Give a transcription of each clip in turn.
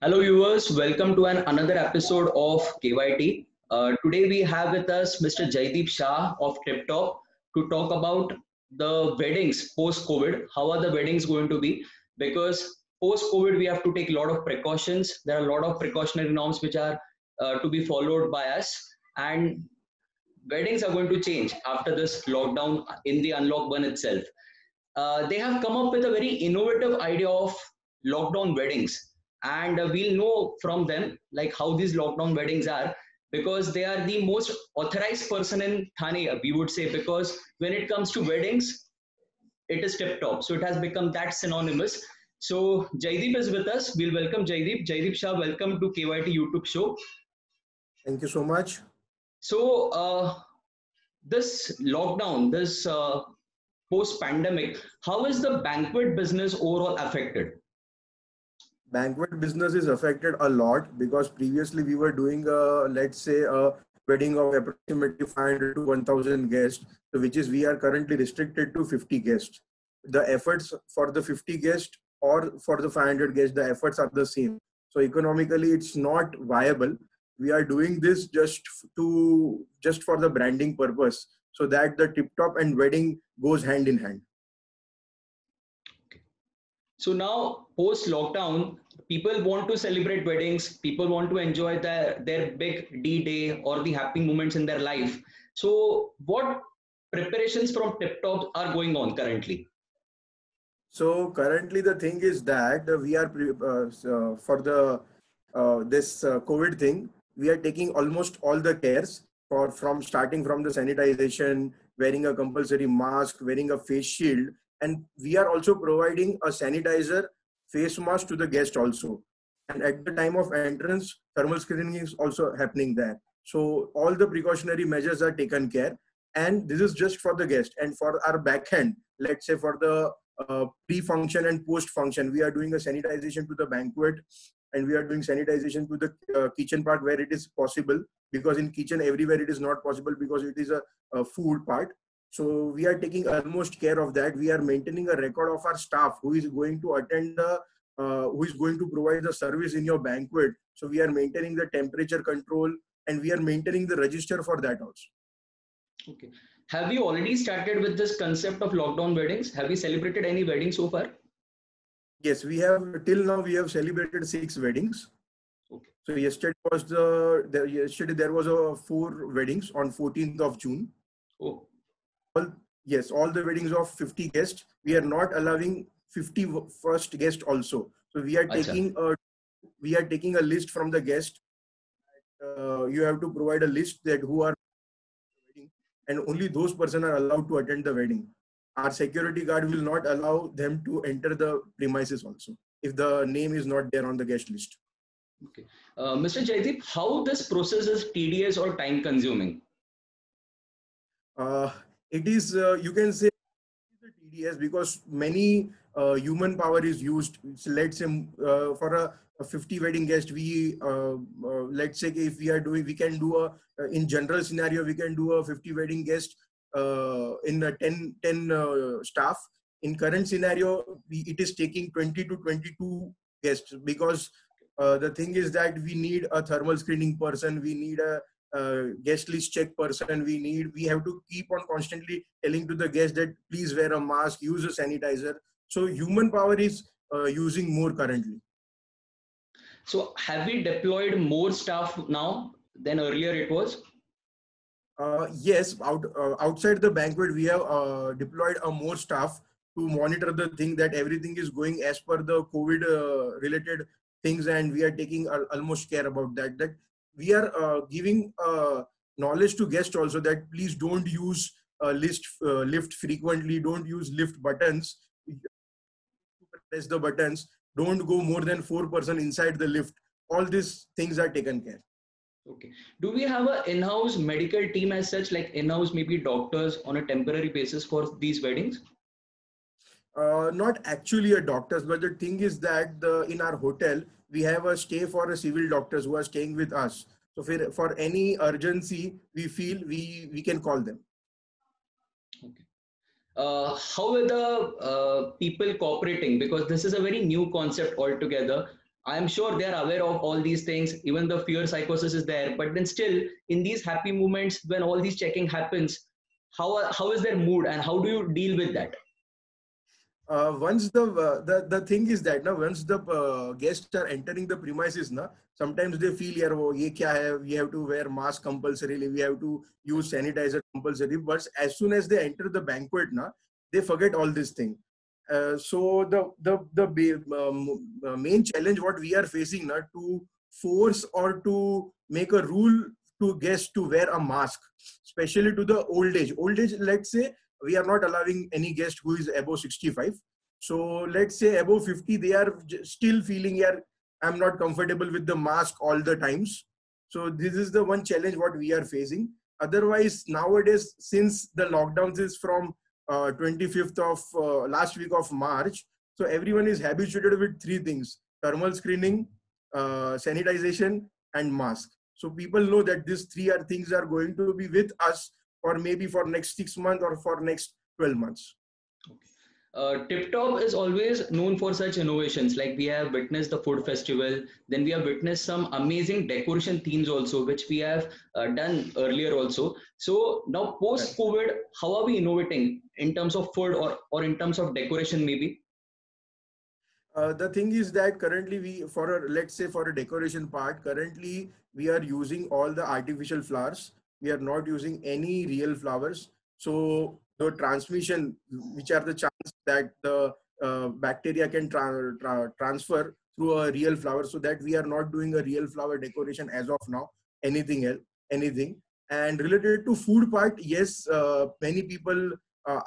Hello, viewers. Welcome to another episode of KYT. Today we have with us Mr. Jaideep Shah of TipTop to talk about the weddings post-COVID. How are the weddings going to be? Because post-COVID we have to take a lot of precautions. There are a lot of precautionary norms which are to be followed by us, and weddings are going to change after this lockdown in the unlock one itself. They have come up with a very innovative idea of lockdown weddings, and we'll know from them like how these lockdown weddings are, because they are the most authorized person in Thane, we would say, because when it comes to weddings, it is tip top. So it has become that synonymous. So Jaideep is with us. We'll welcome Jaideep. Jaideep Shah, welcome to KYT YouTube show. Thank you so much. So this lockdown, this post-pandemic, how is the banquet business overall affected? Banquet business is affected a lot because previously we were doing, let's say, a wedding of approximately 500 to 1,000 guests, so which is we are currently restricted to 50 guests. The efforts for the 50 guests or for the 500 guests, the efforts are the same. So economically, it's not viable. We are doing this just for the branding purpose, so that the tip top and wedding goes hand in hand. So now, post lockdown, people want to celebrate weddings, people want to enjoy their big D day or the happy moments in their life. So, what preparations from Tip Top are going on currently? So currently the thing is that we are for the this COVID thing, we are taking almost all the cares for from starting from the sanitization, wearing a compulsory mask, wearing a face shield, and we are also providing a sanitizer face mask to the guest also. And at the time of entrance, thermal screening is also happening there. So all the precautionary measures are taken care, and this is just for the guest. And for our backhand, let's say for the pre-function and post-function, we are doing a sanitization to the banquet, and we are doing sanitization to the kitchen part where it is possible, because in kitchen everywhere it is not possible because it is a food part. So we are taking almost care of that. We are maintaining a record of our staff who is going to attend the who is going to provide the service in your banquet. So we are maintaining the temperature control, and we are maintaining the register for that also. Okay. Have you already started with this concept of lockdown weddings? Have you celebrated any weddings so far? Yes, we have till now we have celebrated 6 weddings. Okay. So yesterday there was a 4 weddings on 14th of June. Oh. Yes, all the weddings of 50 guests. We are not allowing 50 first guest also. So we are taking a list from the guest. You have to provide a list that who are wedding, and only those persons are allowed to attend the wedding. Our security guard will not allow them to enter the premises also if the name is not there on the guest list. Okay. Mr. Jaideep, how this process is tedious or time consuming? It is, you can say, TDS because many human power is used. So let's say for a 50 wedding guest, we let's say if we are doing, we can do a in general scenario, we can do a 50 wedding guest in a 10 staff. In current scenario, it is taking 20 to 22 guests, because the thing is that we need a thermal screening person, we need a guest list check person, we have to keep on constantly telling to the guest that please wear a mask, use a sanitizer. So human power is using more currently. So have we deployed more staff now than earlier it was? Yes, outside the banquet we have deployed more staff to monitor the thing that everything is going as per the COVID related things, and we are taking almost care about that we are giving knowledge to guests also that please don't use lift frequently, don't use lift buttons, press the buttons, don't go more than 4% inside the lift. All these things are taken care. Okay. Do we have an in-house medical team as such, like in-house maybe doctors on a temporary basis for these weddings? Not actually a doctors, but the thing is that in our hotel we have a stay for a civil doctors who are staying with us. So for any urgency we feel, we can call them. Okay. How are the people cooperating? Because this is a very new concept altogether. I am sure they are aware of all these things. Even the fear psychosis is there, but then still, in these happy moments, when all these checking happens, how is their mood and how do you deal with that? Once the thing is that now once the guests are entering the premises na, sometimes they feel yaar wo ye kya hai, we have to wear mask compulsorily, we have to use sanitizer compulsory, but as soon as they enter the banquet na, they forget all this thing. So the main challenge what we are facing na, to force or to make a rule to guests to wear a mask, especially to the old age, let's say we are not allowing any guest who is above 65. So let's say above 50, they are still feeling, yeah, I'm not comfortable with the mask all the times. So this is the one challenge what we are facing. Otherwise, nowadays, since the lockdowns is from 25th of last week of March, so everyone is habituated with three things: thermal screening, sanitization, and mask. So people know that these three are things are going to be with us or maybe for next 6 months or for next 12 months. Tip Top is always known for such innovations. Like we have witnessed the food festival, then we have witnessed some amazing decoration themes also, which we have done earlier also. So now post COVID, how are we innovating in terms of food or in terms of decoration maybe? The thing is that currently let's say for a decoration part, currently we are using all the artificial flowers. We are not using any real flowers. So the transmission, which are the chance that the bacteria can transfer through a real flower, so that we are not doing a real flower decoration as of now. Anything else, anything. And related to food part, yes, many people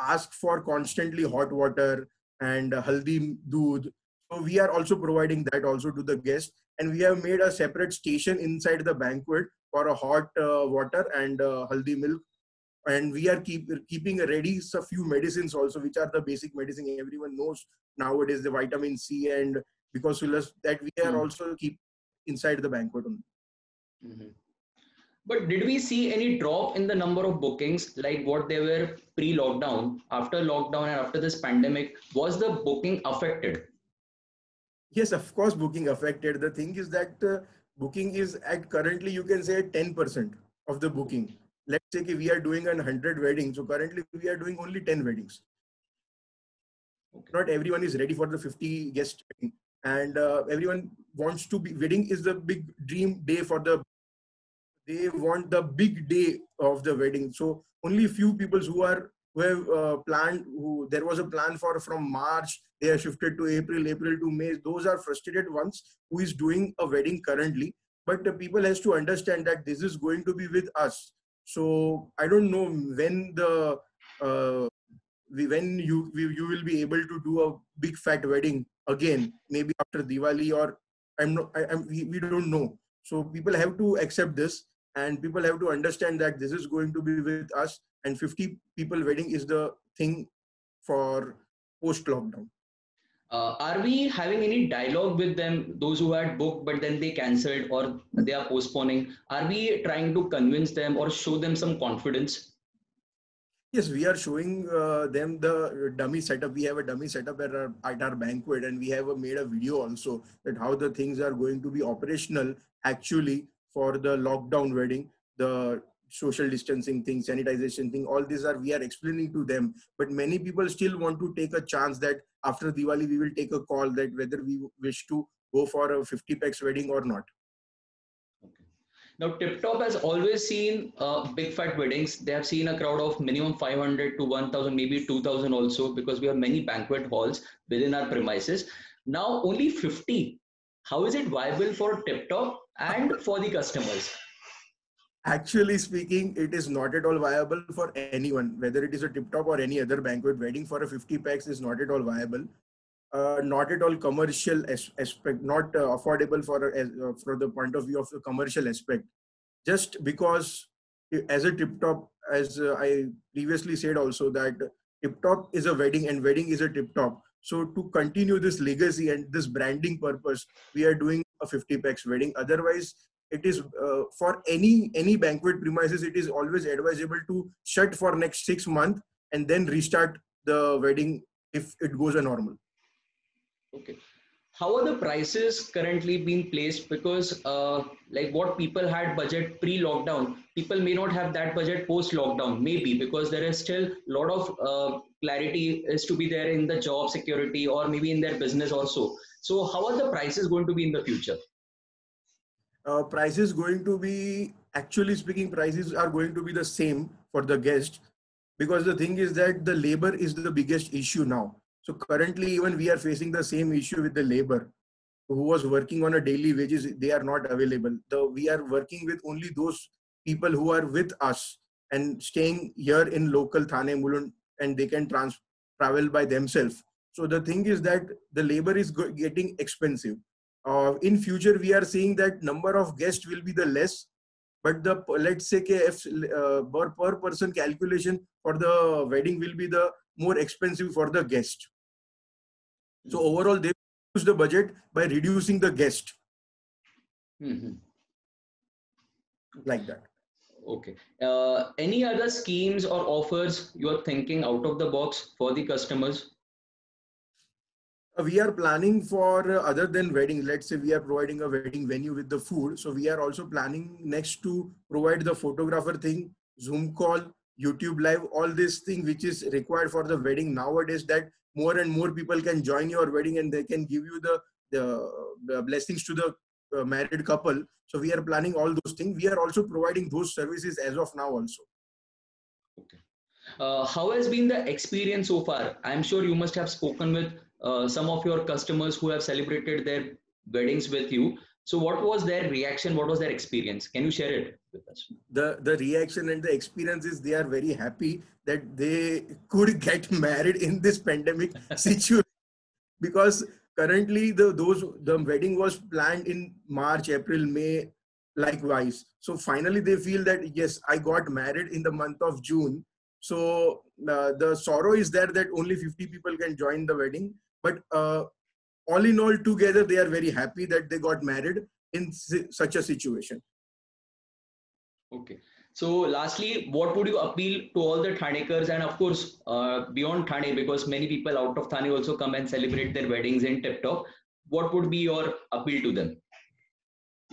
ask for constantly hot water and haldi doodh. So we are also providing that also to the guests, and we have made a separate station inside the banquet for a hot water and haldi milk. And we are keeping ready a few medicines also, which are the basic medicine everyone knows nowadays, the vitamin C and because that we are also keep inside the banquet only. Mhm. But did we see any drop in the number of bookings like what they were pre-lockdown, after lockdown, and after this pandemic? Was the booking affected? Yes, of course, booking affected. The thing is that booking is at currently you can say 10% of the booking. Let's say we are doing 100 weddings, so currently we are doing only 10 weddings. Okay. Not everyone is ready for the 50 guest wedding, and everyone wants to be. Wedding is the big dream day for the. They want the big day of the wedding. So only few people who have planned. Who there was a plan for from March. They are shifted to April, April to May. Those are frustrated ones who is doing a wedding currently. But the people has to understand that this is going to be with us. So I don't know when the uh, when you will be able to do a big fat wedding again, maybe after Diwali or we don't know. So people have to accept this, and people have to understand that this is going to be with us, and 50 people wedding is the thing for post lockdown. Are we having any dialogue with them, those who had booked but then they cancelled or they are postponing? Are we trying to convince them or show them some confidence? Yes, we are showing them the dummy setup. We have a dummy setup at our banquet, and we have made a video also that how the things are going to be operational actually for the lockdown wedding, the social distancing thing, sanitization thing. All these are we are explaining to them. But many people still want to take a chance that after Diwali we will take a call that whether we wish to go for a 50 pax wedding or not. Okay. Now, Tip Top has always seen big fat weddings. They have seen a crowd of minimum 500 to 1000, maybe 2000 also, because we have many banquet halls within our premises. Now, only 50. How is it viable for Tip Top and for the customers? Actually speaking, it is not at all viable for anyone, whether it is a tip top or any other banquet. Wedding for a 50 packs is not at all viable, not at all commercial aspect, not affordable for the point of view of the commercial aspect. Just because as a tip top, as I previously said also that tip top is a wedding and wedding is a tip top. So to continue this legacy and this branding purpose, we are doing a 50 packs wedding. Otherwise, it is for any banquet premises, it is always advisable to shut for next 6 months and then restart the wedding if it goes a normal. Okay. how are the prices currently being placed? Because like what people had budget pre-lockdown, people may not have that budget post-lockdown. Maybe because there is still a lot of clarity is to be there in the job security or maybe in their business also. So how are the prices going to be in the future? Prices going to be, actually speaking, prices are going to be the same for the guest, because the thing is that the labor is the biggest issue now. So currently even we are facing the same issue with the labor who was working on a daily wages. They are not available. We are working with only those people who are with us and staying here in local Thane, Mulund, and they can travel by themselves. So the thing is that the labor is getting expensive. In future, we are seeing that number of guests will be the less, but the, let's say if per person calculation for the wedding will be the more expensive for the guest. So overall, they reduce the budget by reducing the guest, Mm-hmm. like that. Okay. Any other schemes or offers you are thinking out of the box for the customers? We are planning for other than wedding. Let's say we are providing a wedding venue with the food. So we are also planning next to provide the photographer thing, Zoom call, YouTube live, all this thing which is required for the wedding nowadays, that more and more people can join your wedding and they can give you the blessings to the married couple. So we are planning all those things. We are also providing those services as of now also. Okay. How has been the experience so far? I'm sure you must have spoken with some of your customers who have celebrated their weddings with you. So, what was their reaction? What was their experience? Can you share it with us? The reaction and the experiences, they are very happy that they could get married in this pandemic situation, because currently the wedding was planned in March, April, May, likewise. So finally they feel that yes, I got married in the month of June. So the sorrow is there that only 50 people can join the wedding, but all in all together they are very happy that they got married in such a situation. Okay. So, lastly, what would you appeal to all the Thanekars and, of course, beyond Thane, because many people out of Thane also come and celebrate their weddings in Tip Top. What would be your appeal to them?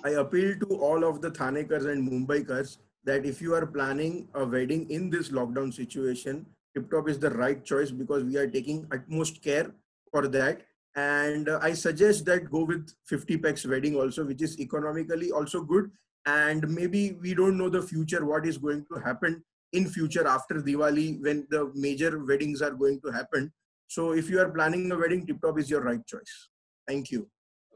I appeal to all of the Thanekars and Mumbaikars that if you are planning a wedding in this lockdown situation, TipTop is the right choice, because we are taking utmost care for that. And I suggest that go with 50 pax wedding also, which is economically also good. And maybe we don't know the future, what is going to happen in future after Diwali when the major weddings are going to happen. So if you are planning a wedding, TipTop is your right choice. Thank you.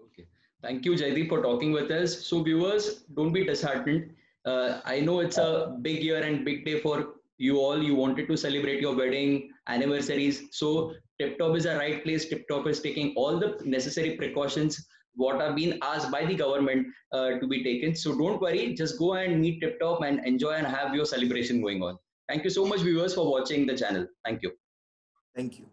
Okay. Thank you, Jaideep, for talking with us. So, viewers, don't be disheartened. I know it's a big year and big day for you all. You wanted to celebrate your wedding anniversaries. So, TipTop is a right place. TipTop is taking all the necessary precautions what are being asked by the government to be taken. So, don't worry. Just go and meet TipTop and enjoy and have your celebration going on. Thank you so much, viewers, for watching the channel. Thank you. Thank you.